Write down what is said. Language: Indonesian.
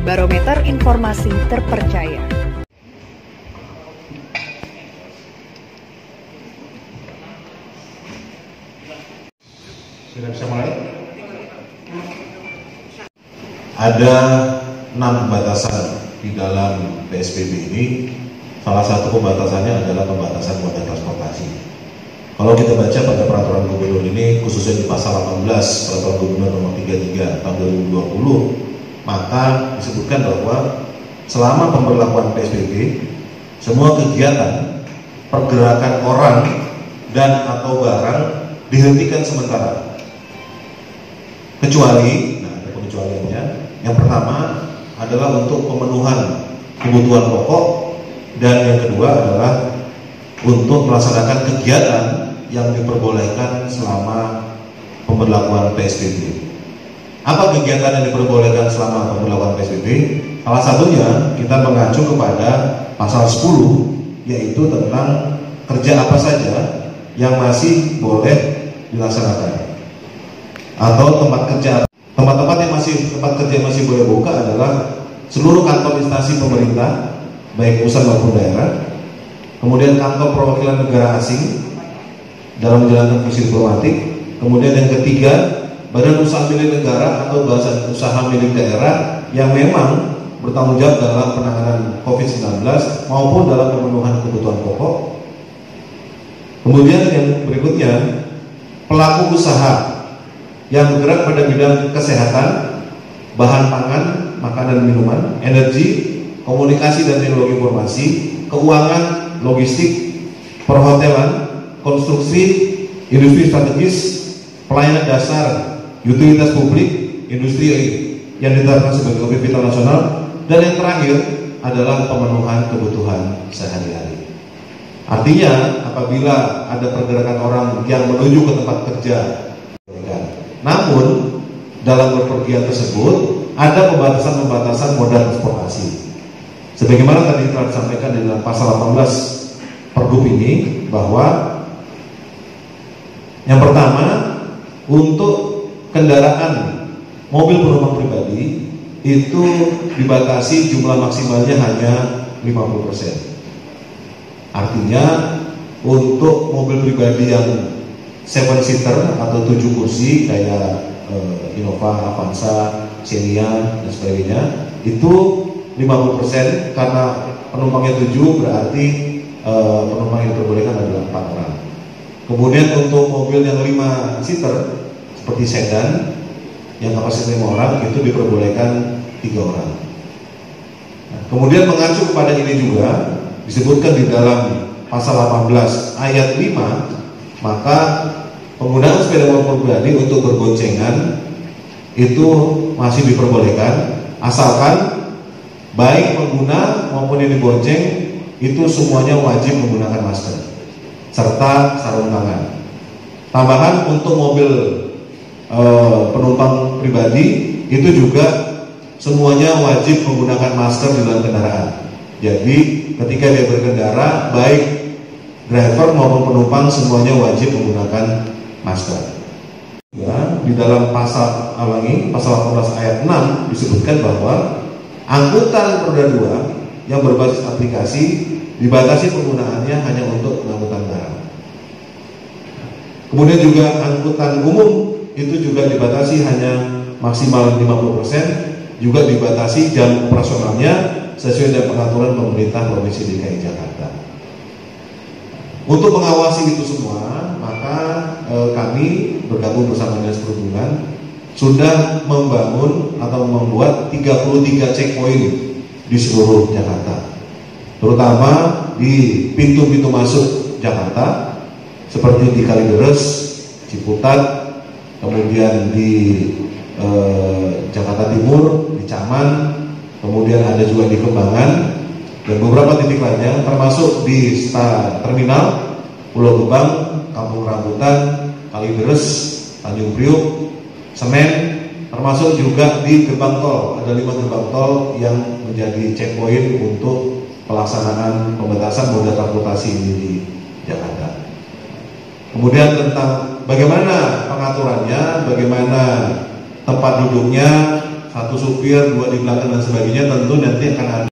Barometer Informasi Terpercaya. Sudah bisa mulai? Ada 6 pembatasan di dalam PSBB ini. Salah satu pembatasannya adalah pembatasan moda transportasi. Kalau kita baca pada peraturan gubernur ini, khususnya di pasal 18 peraturan gubernur nomor 33 tahun 2020, maka disebutkan bahwa selama pemberlakuan PSBB, semua kegiatan pergerakan orang dan atau barang dihentikan sementara. Kecuali, nah ada pengecualiannya. Yang pertama adalah untuk pemenuhan kebutuhan pokok, dan yang kedua adalah untuk melaksanakan kegiatan yang diperbolehkan selama pemberlakuan PSBB. Apa kegiatan yang diperbolehkan selama pemberlakuan PSBB? Salah satunya kita mengacu kepada pasal 10, yaitu tentang kerja apa saja yang masih boleh dilaksanakan. Atau tempat-tempat yang tempat kerja masih boleh buka adalah seluruh kantor instansi pemerintah, baik pusat maupun daerah. Kemudian kantor perwakilan negara asing dalam menjalankan fungsi diplomatik. Kemudian yang ketiga, badan usaha milik negara atau badan usaha milik daerah yang memang bertanggung jawab dalam penanganan COVID-19 maupun dalam pemenuhan kebutuhan pokok. Kemudian yang berikutnya, pelaku usaha yang bergerak pada bidang kesehatan, bahan pangan, makanan dan minuman, energi, komunikasi dan teknologi informasi, keuangan, logistik, perhotelan, konstruksi, industri strategis, pelayanan dasar, utilitas publik, industri yang ditetapkan sebagai objek vital nasional, dan yang terakhir adalah pemenuhan kebutuhan sehari-hari. Artinya, apabila ada pergerakan orang yang menuju ke tempat kerja, namun dalam bepergian tersebut ada pembatasan-pembatasan moda transportasi. Sebagaimana tadi telah disampaikan di dalam pasal 18 Pergub ini, bahwa yang pertama, untuk kendaraan mobil penumpang pribadi itu dibatasi jumlah maksimalnya hanya 50%. Artinya untuk mobil pribadi yang 7 seater atau 7 kursi kayak Innova, Avanza, Xenia dan sebagainya, itu 50%, karena penumpangnya 7 berarti penumpang yang diperbolehkan adalah 4 orang. Kemudian untuk mobil yang 5 seater seperti sedan yang kapasitasnya 5 orang itu diperbolehkan 3 orang. Nah, kemudian mengacu kepada ini juga disebutkan di dalam pasal 18 ayat 5, maka penggunaan sepeda motor pribadi untuk berboncengan itu masih diperbolehkan, asalkan baik pengguna maupun yang dibonceng itu semuanya wajib menggunakan masker serta sarung tangan. Tambahan untuk mobil penumpang pribadi itu juga semuanya wajib menggunakan masker di dalam kendaraan. Jadi ketika dia berkendara, baik driver maupun penumpang semuanya wajib menggunakan masker. Ya, di dalam pasal 18 ayat 6 disebutkan bahwa angkutan roda 2 yang berbasis aplikasi dibatasi penggunaannya hanya untuk pengangkutan barang. Kemudian juga angkutan umum itu juga dibatasi hanya maksimal 50%, juga dibatasi jam operasionalnya sesuai dengan pengaturan pemerintah Provinsi DKI Jakarta. Untuk mengawasi itu semua, maka kami bergabung bersama Dinas Perhubungan sudah membangun atau membuat 33 checkpoint di seluruh Jakarta, terutama di pintu-pintu masuk Jakarta seperti di Kalideres, Ciputat, kemudian di Jakarta Timur, di Caman, kemudian ada juga di Kembangan, dan beberapa titik lainnya termasuk di terminal Pulau Gebang, Kampung Rambutan, Kalideres, Tanjung Priuk, Senen, termasuk juga di gerbang tol. Ada 5 gerbang tol yang menjadi checkpoint untuk pelaksanaan pembatasan moda transportasi ini di Jakarta. Kemudian tentang bagaimana pengaturannya, bagaimana tempat duduknya, satu supir, dua di belakang dan sebagainya, tentu nanti akan ada